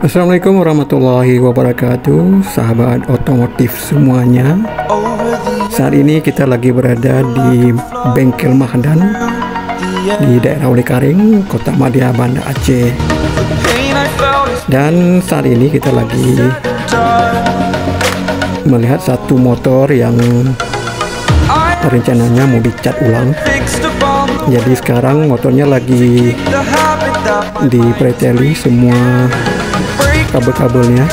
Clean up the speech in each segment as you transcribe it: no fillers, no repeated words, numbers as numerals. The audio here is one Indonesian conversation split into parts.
Assalamualaikum warahmatullahi wabarakatuh, sahabat otomotif semuanya. Saat ini kita lagi berada di bengkel Mahdan di daerah Olekaring, Kota Madia, Banda Aceh. Dan saat ini kita lagi melihat satu motor yang rencananya mau dicat ulang. Jadi sekarang motornya lagi dipreteli semua kabel-kabelnya,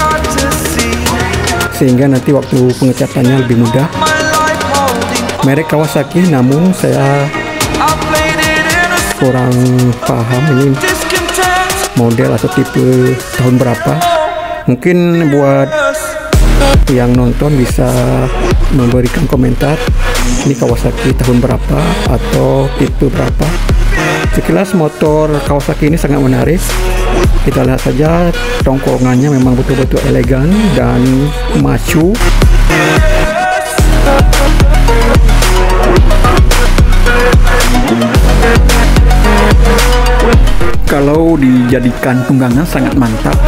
sehingga nanti waktu pengecatannya lebih mudah. Merek Kawasaki, namun saya kurang paham ini model atau tipe tahun berapa. Mungkin buat yang nonton bisa memberikan komentar ini Kawasaki tahun berapa atau tipe berapa. Sekilas motor Kawasaki ini sangat menarik. Kita lihat saja, tongkongannya memang betul-betul elegan dan macu. Kalau dijadikan tunggangan sangat mantap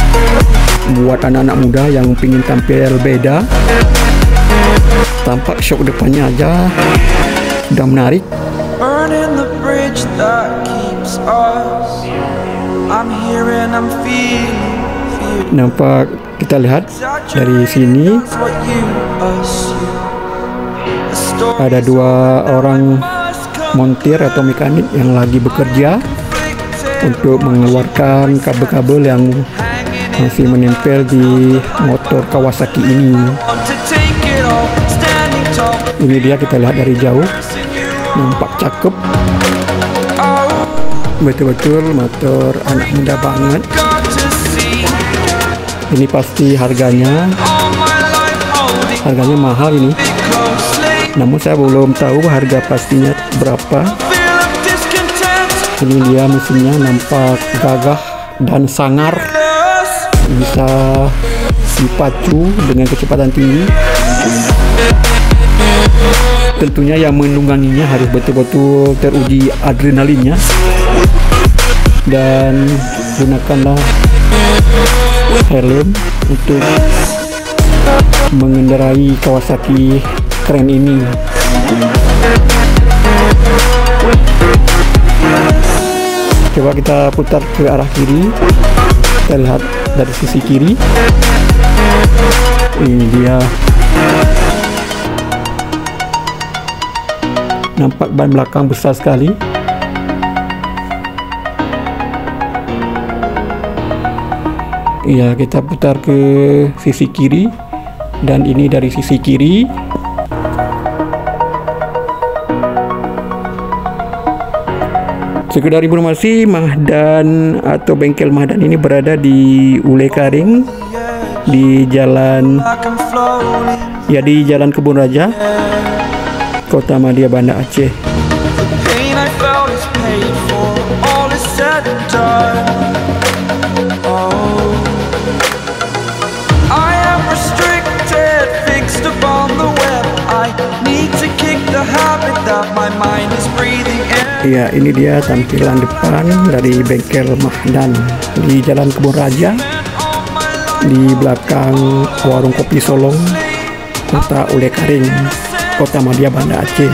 buat anak-anak muda yang ingin tampil beda. Tampak shock depannya aja udah menarik. Nampak, kita lihat dari sini ada dua orang montir atau mekanik yang lagi bekerja untuk mengeluarkan kabel-kabel yang masih menempel di motor Kawasaki ini. Ini dia, kita lihat dari jauh, nampak cakep, betul-betul motor anak muda banget. Ini pasti harganya mahal ini, namun saya belum tahu harga pastinya berapa. Ini dia mesinnya, nampak gagah dan sangar, bisa dipacu dengan kecepatan tinggi. Tentunya yang menungganginya harus betul-betul teruji adrenalinnya, dan gunakanlah helm untuk mengendarai Kawasaki keren ini. Coba kita putar ke arah kiri, kita lihat dari sisi kiri. Ini dia, nampak ban belakang besar sekali. Iya, kita putar ke sisi kiri, dan ini dari sisi kiri. Sekedar informasi, Mahdan atau bengkel Mahdan ini berada di Olekaring, di jalan Kebun Raja, Kota Madia, Banda Aceh. Ya, ini dia tampilan depan dari bengkel Mahdan di Jalan Kebun Raja, di belakang warung kopi Solong, Kota Olekaring, Kota Madia, Banda Aceh.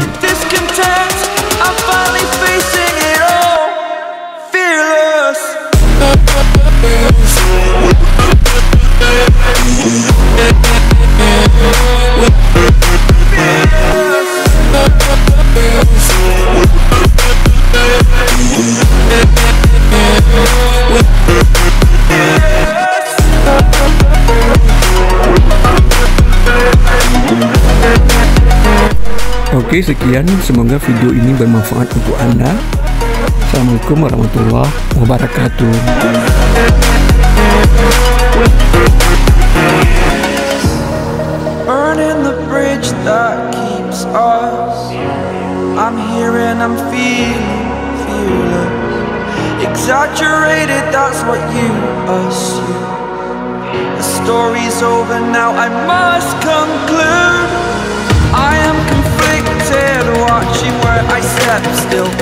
Oke, sekian, semoga video ini bermanfaat untuk Anda. Assalamualaikum warahmatullahi wabarakatuh. Burning the bridge that keeps us. I'm here and I'm feeling fearless. Exaggerated, that's what you assume. The story's over now, I must conclude. I am conflicted, watching where I step still.